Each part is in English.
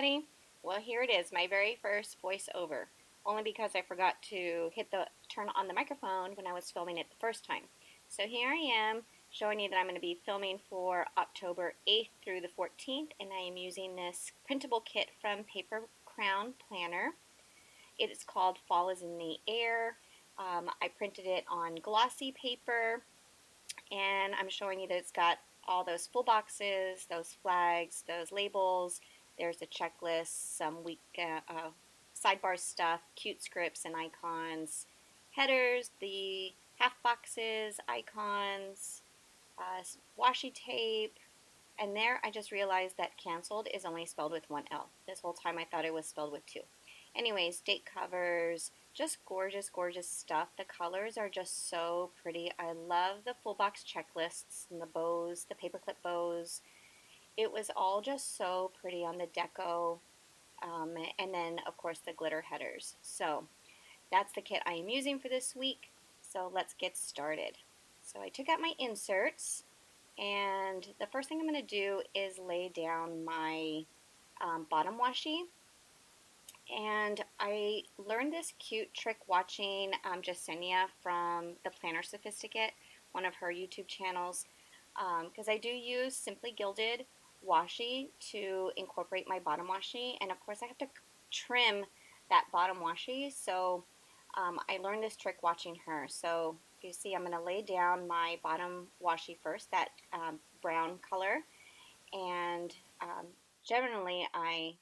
everybody. Well, here it is, my very first voiceover. Only because I forgot to turn on the microphone when I was filming it the first time. So here I am showing you that I'm going to be filming for October 8th through the 14th, and I am using this printable kit from Paper Crown Planner. It is called Fall is in the Air. I printed it on glossy paper, and I'm showing you that it's got all those full boxes, those flags, those labels. There's a checklist, some sidebar stuff, cute scripts and icons, headers, the half boxes, icons, washi tape, and there I just realized that canceled is only spelled with one L. This whole time I thought it was spelled with two. Anyways, date covers, just gorgeous, gorgeous stuff. The colors are just so pretty. I love the full box checklists and the bows, the paperclip bows. It was all just so pretty on the deco. And then, of course, the glitter headers. So that's the kit I am using for this week. So let's get started. So I took out my inserts, and the first thing I'm going to do is lay down my bottom washi. And I learned this cute trick watching Jasenia from the Planner Sophisticate, one of her YouTube channels, because I do use Simply Gilded washi to incorporate my bottom washi, and of course I have to trim that bottom washi, so I learned this trick watching her. So you see I'm going to lay down my bottom washi first, that brown color, and generally I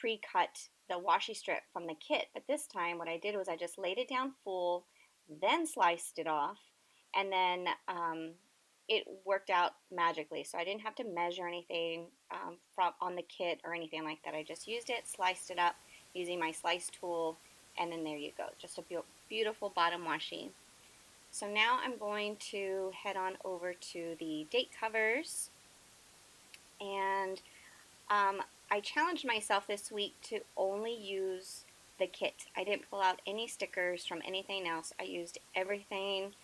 pre-cut the washi strip from the kit, but this time what I did was I just laid it down full, then sliced it off, and then it worked out magically. So I didn't have to measure anything from on the kit or anything like that. I just used it, sliced it up using my slice tool, and then there you go. Just a beautiful bottom washi. So now I'm going to head on over to the date covers, and I challenged myself this week to only use the kit. I didn't pull out any stickers from anything else. I used everything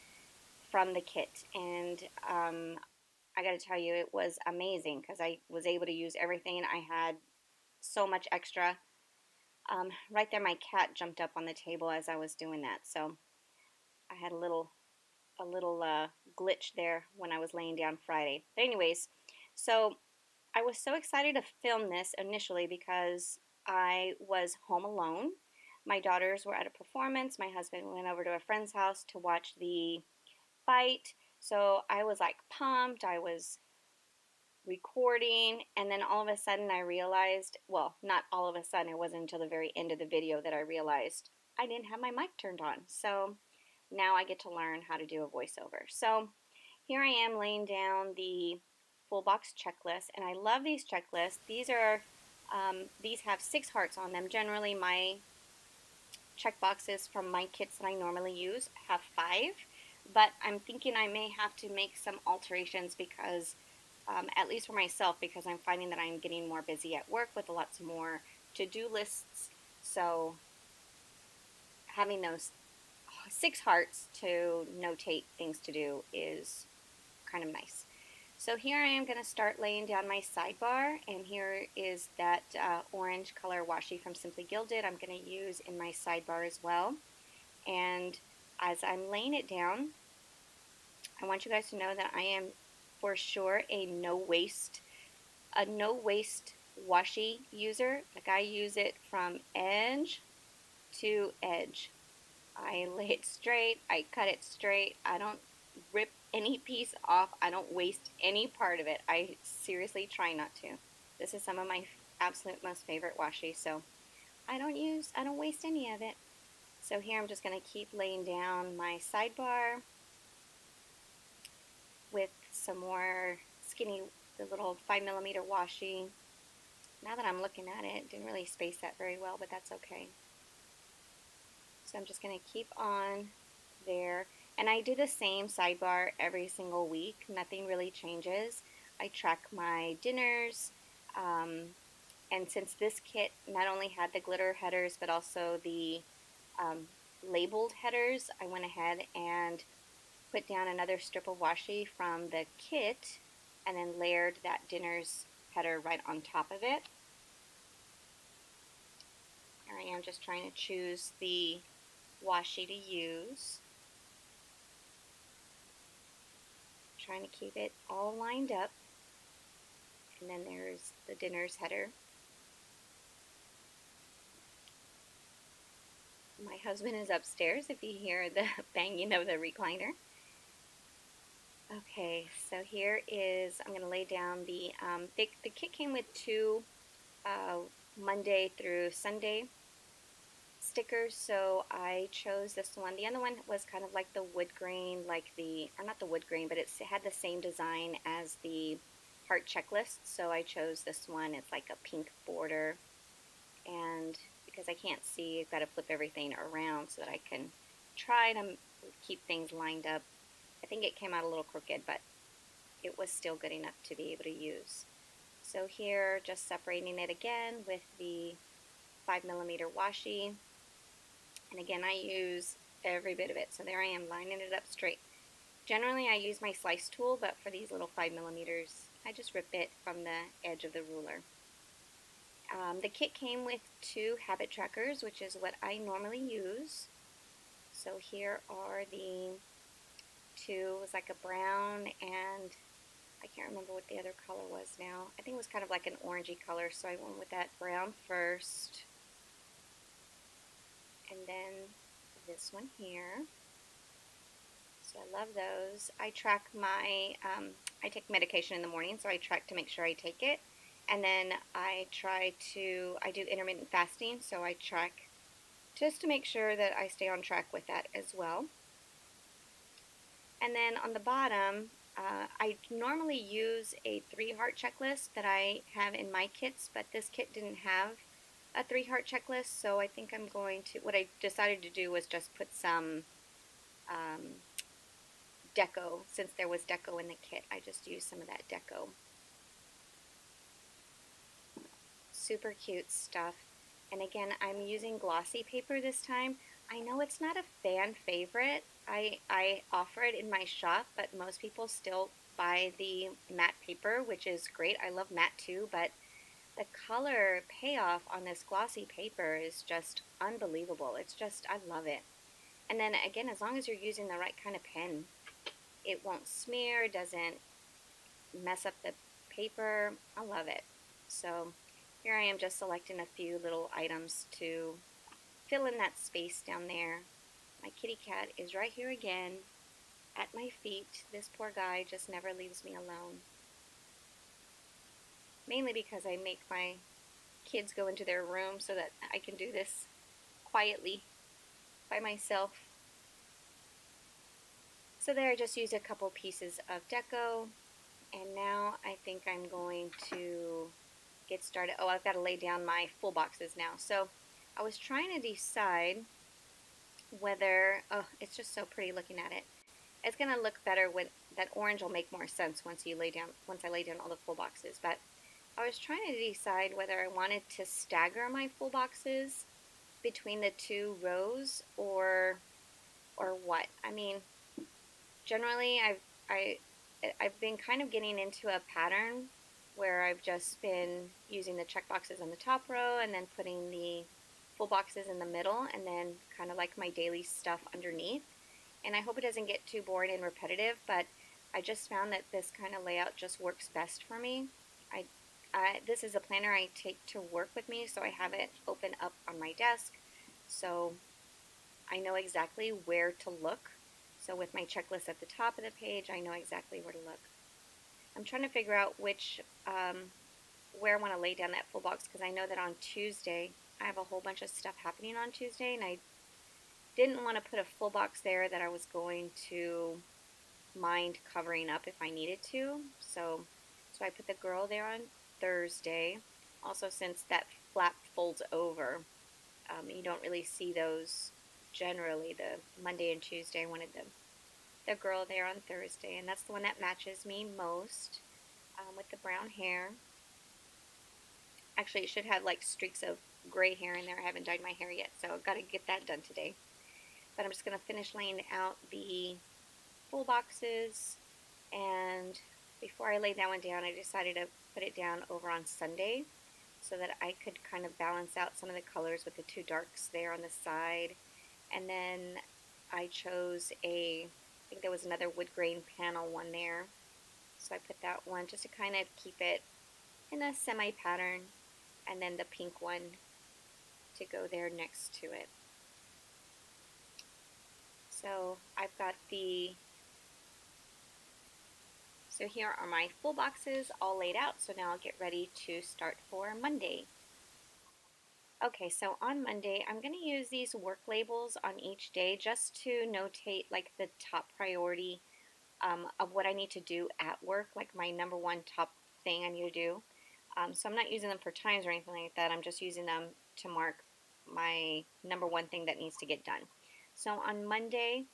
from the kit, and I gotta tell you, it was amazing because I was able to use everything. I had so much extra. Right there, my cat jumped up on the table as I was doing that, so I had a little glitch there when I was laying down Friday. But anyways, so I was so excited to film this initially because I was home alone. My daughters were at a performance. My husband went over to a friend's house to watch the fight. So I was like pumped. I was recording, and then all of a sudden I realized, well, not all of a sudden, it wasn't until the very end of the video that I realized I didn't have my mic turned on. So now I get to learn how to do a voiceover. So here I am laying down the full box checklist, and I love these checklists. These have 6 hearts on them. Generally my check boxes from my kits that I normally use have 5, but I'm thinking I may have to make some alterations because at least for myself, because I'm finding that I'm getting more busy at work with lots more to-do lists. So having those 6 hearts to notate things to do is kind of nice. So here I am going to start laying down my sidebar, and here is that orange color washi from Simply Gilded I'm going to use in my sidebar as well. And as I'm laying it down, I want you guys to know that I am for sure a no waste washi user. Like, I use it from edge to edge. I lay it straight, I cut it straight, I don't rip any piece off, I don't waste any part of it. I seriously try not to. This is some of my absolute most favorite washi, so I don't waste any of it. So here I'm just going to keep laying down my sidebar with some more skinny, the little 5mm washi. Now that I'm looking at it, didn't really space that very well, but that's okay. So I'm just going to keep on there. And I do the same sidebar every single week. Nothing really changes. I track my dinners. And since this kit not only had the glitter headers, but also the labeled headers, I went ahead and put down another strip of washi from the kit and then layered that dinner's header right on top of it. Here I am just trying to choose the washi to use. Trying to keep it all lined up. And then there's the dinner's header. My husband is upstairs if you hear the banging of the recliner. Okay, so here is, I'm going to lay down the kit came with two Monday through Sunday stickers, so I chose this one. The other one was kind of like the wood grain, or not the wood grain, but it had the same design as the heart checklist, so I chose this one. It's like a pink border, and because I can't see, I've got to flip everything around so that I can try to keep things lined up. I think it came out a little crooked, but it was still good enough to be able to use. So here, just separating it again with the 5mm washi. And again, I use every bit of it. So there I am, lining it up straight. Generally, I use my slice tool, but for these little 5mm, I just rip it from the edge of the ruler. The kit came with two habit trackers, which is what I normally use. So here are the two. It was like a brown, and I can't remember what the other color was now. I think it was kind of like an orangey color, so I went with that brown first. And then this one here. So I love those. I track my, I take medication in the morning, so I track to make sure I take it. And then I do intermittent fasting, so I track just to make sure that I stay on track with that as well. And then on the bottom, I normally use a 3-heart checklist that I have in my kits, but this kit didn't have a 3-heart checklist, so I think I'm going to, what I decided to do was just put some deco. Since there was deco in the kit, I just used some of that deco. Super cute stuff. And again, I'm using glossy paper this time. I know it's not a fan favorite. I offer it in my shop, but most people still buy the matte paper, which is great. I love matte too, but the color payoff on this glossy paper is just unbelievable. It's just, I love it. And then again, as long as you're using the right kind of pen, it won't smear, doesn't mess up the paper. I love it. So here I am just selecting a few little items to fill in that space down there. My kitty cat is right here again at my feet. This poor guy just never leaves me alone. Mainly because I make my kids go into their room so that I can do this quietly by myself. So there I just used a couple pieces of deco, and now I think I'm going to get started. Oh, I've got to lay down my full boxes now. So I was trying to decide whether, oh, it's just so pretty looking at it. It's going to look better when that orange will make more sense once I lay down all the full boxes. But I was trying to decide whether I wanted to stagger my full boxes between the two rows or what. I mean, generally I've been kind of getting into a pattern where I've just been using the check boxes on the top row and then putting the full boxes in the middle, and then kind of like my daily stuff underneath. And I hope it doesn't get too boring and repetitive, but I just found that this kind of layout just works best for me. This is a planner I take to work with me, so I have it open up on my desk, so I know exactly where to look. So with my checklist at the top of the page, I know exactly where to look. I'm trying to figure out where I want to lay down that full box, because I know that on Tuesday, I have a whole bunch of stuff happening on Tuesday, and I didn't want to put a full box there that I was going to mind covering up if I needed to. So I put the girl there on Thursday. Also, since that flap folds over, you don't really see those generally. The Monday and Tuesday, I wanted the girl there on Thursday, and that's the one that matches me most, with the brown hair. Actually, it should have like streaks of gray hair in there. I haven't dyed my hair yet, so I've got to get that done today. But I'm just going to finish laying out the full boxes, and before I lay that one down, I decided to put it down over on Sunday. so that I could kind of balance out some of the colors with the two darks there on the side. And then I chose I think there was another wood grain panel one there. So I put that one just to kind of keep it in a semi-pattern, and then the pink one to go there next to it. So I've got so here are my full boxes all laid out, so now I'll get ready to start for Monday. Okay, so on Monday, I'm going to use these work labels on each day just to notate like the top priority of what I need to do at work, like my number one top thing I need to do. So I'm not using them for times or anything like that. I'm just using them to mark my number one thing that needs to get done. So on Monday,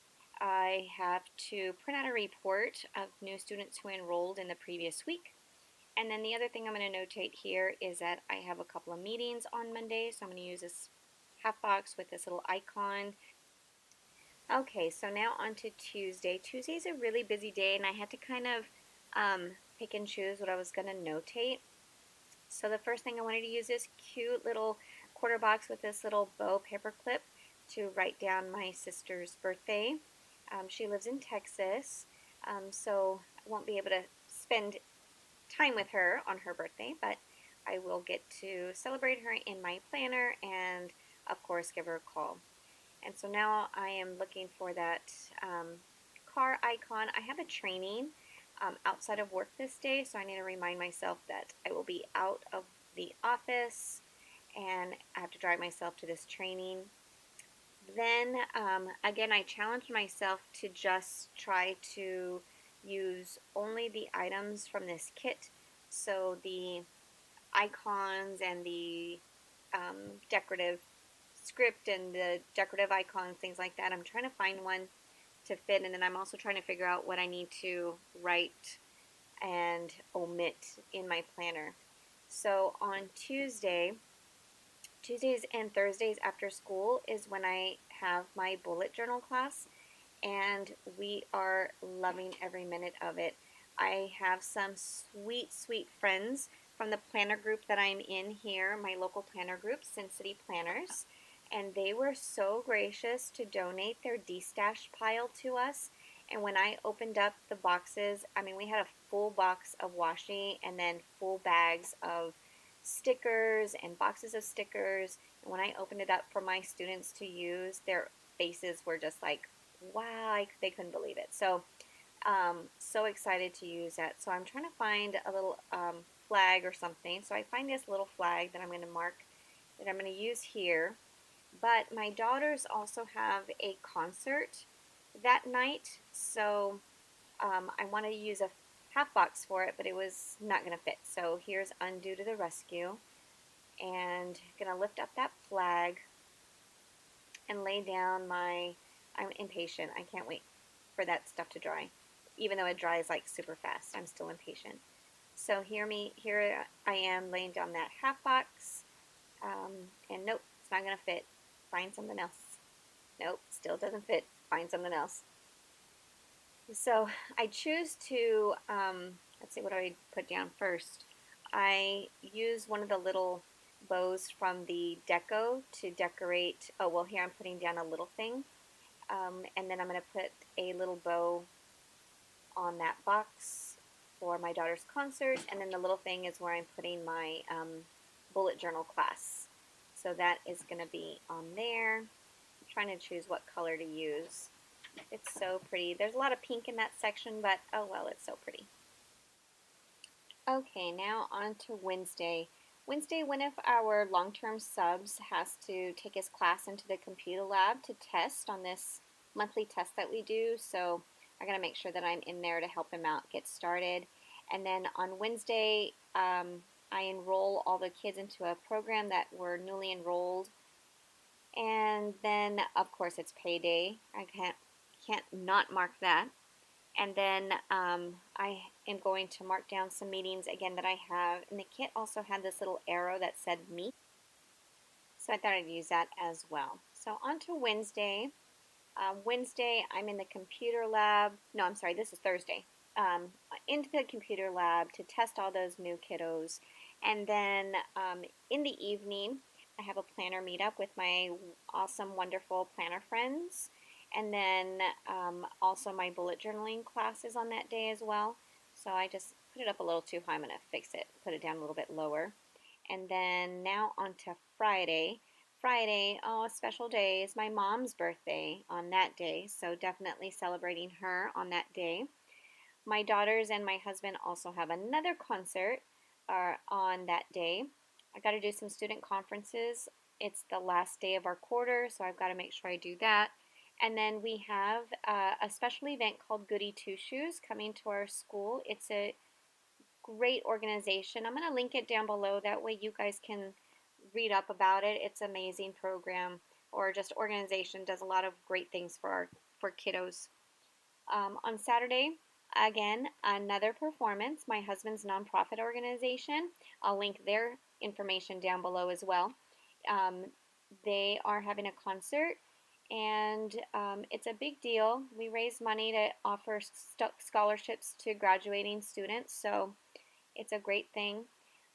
I have to print out a report of new students who enrolled in the previous week. And then the other thing I'm going to notate here is that I have a couple of meetings on Monday, so I'm going to use this half box with this little icon. Okay, so now on to Tuesday. Tuesday's a really busy day, and I had to kind of pick and choose what I was going to notate. So the first thing I wanted to use this cute little quarter box with this little bow paper clip to write down my sister's birthday. She lives in Texas, so I won't be able to spend time with her on her birthday, but I will get to celebrate her in my planner and of course give her a call. And so now I am looking for that car icon. I have a training outside of work this day, so I need to remind myself that I will be out of the office and I have to drive myself to this training. Then again, I challenged myself to just try to use only the items from this kit. So the icons and the decorative script and the decorative icons, things like that. I'm trying to find one to fit, and then I'm also trying to figure out what I need to write and omit in my planner. So on Tuesdays and Thursdays after school is when I have my bullet journal class, and we are loving every minute of it. I have some sweet, sweet friends from the planner group that I'm in here, my local planner group, Sin City Planners, and they were so gracious to donate their de-stash pile to us. And when I opened up the boxes, I mean, we had a full box of washi and then full bags of stickers and boxes of stickers. And when I opened it up for my students to use, their faces were just like, wow, they couldn't believe it. So, so excited to use that. So I'm trying to find a little flag or something. So I find this little flag that I'm going to mark, that I'm going to use here. But my daughters also have a concert that night, so I wanted to use a half box for it, but it was not going to fit. So here's Undo to the Rescue, and going to lift up that flag and lay down my, I'm impatient, I can't wait for that stuff to dry. Even though it dries like super fast, I'm still impatient. So here I am laying down that half box, and nope, it's not going to fit. Find something else. Nope, still doesn't fit. Find something else. So I choose to, let's see, what do I put down first? I use one of the little bows from the deco to decorate. Oh, well, here I'm putting down a little thing. And then I'm going to put a little bow on that box for my daughter's concert. And then the little thing is where I'm putting my bullet journal class. So that is going to be on there. I'm trying to choose what color to use. It's so pretty. There's a lot of pink in that section, but oh well, it's so pretty. Okay, now on to Wednesday. Wednesday, one of our long-term subs has to take his class into the computer lab to test on this monthly test that we do. So I got to make sure that I'm in there to help him out get started. And then on Wednesday, I enroll all the kids into a program that were newly enrolled, and then of course it's payday. I can't not mark that. And then I am going to mark down some meetings again that I have, and the kit also had this little arrow that said meet, so I thought I'd use that as well. So on to Wednesday. Wednesday I'm in the computer lab. No, I'm sorry, this is Thursday. Into the computer lab to test all those new kiddos. And then in the evening, I have a planner meetup with my awesome, wonderful planner friends. And then also my bullet journaling classes on that day as well. So I just put it up a little too high. I'm going to fix it, put it down a little bit lower. And then now on to Friday. Friday, oh, a special day, is my mom's birthday on that day. So definitely celebrating her on that day. My daughters and my husband also have another concert on that day. I got to do some student conferences. It's the last day of our quarter, so I've got to make sure I do that. And then we have a special event called Goodie Two Shoes coming to our school. It's a great organization. I'm going to link it down below. That way you guys can read up about it. It's an amazing program, or just organization, does a lot of great things for kiddos. On Saturday, again, another performance. My husband's nonprofit organization. I'll link their information down below as well. Um, they are having a concert, and it's a big deal. We raise money to offer scholarships to graduating students, so it's a great thing.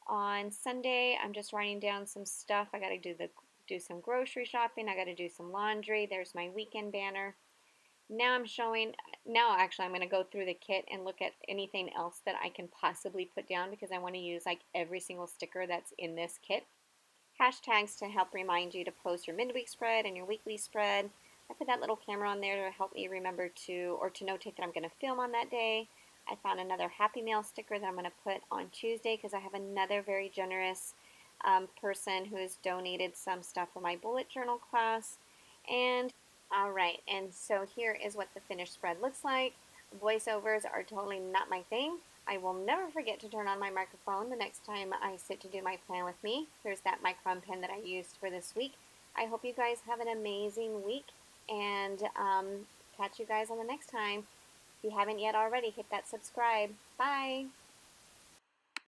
On Sunday, I'm just writing down some stuff. I got to do some grocery shopping. I got to do some laundry. There's my weekend banner. Now actually I'm going to go through the kit and look at anything else that I can possibly put down, because I want to use like every single sticker that's in this kit. Hashtags to help remind you to post your midweek spread and your weekly spread. I put that little camera on there to help me remember to notate that I'm going to film on that day. I found another Happy Meal sticker that I'm going to put on Tuesday, because I have another very generous person who has donated some stuff for my bullet journal class. And alright, and so here is what the finished spread looks like. Voiceovers are totally not my thing. I will never forget to turn on my microphone the next time I sit to do my plan with me. There's that Micron pen that I used for this week. I hope you guys have an amazing week, and catch you guys on the next time. If you haven't yet already, hit that subscribe. Bye!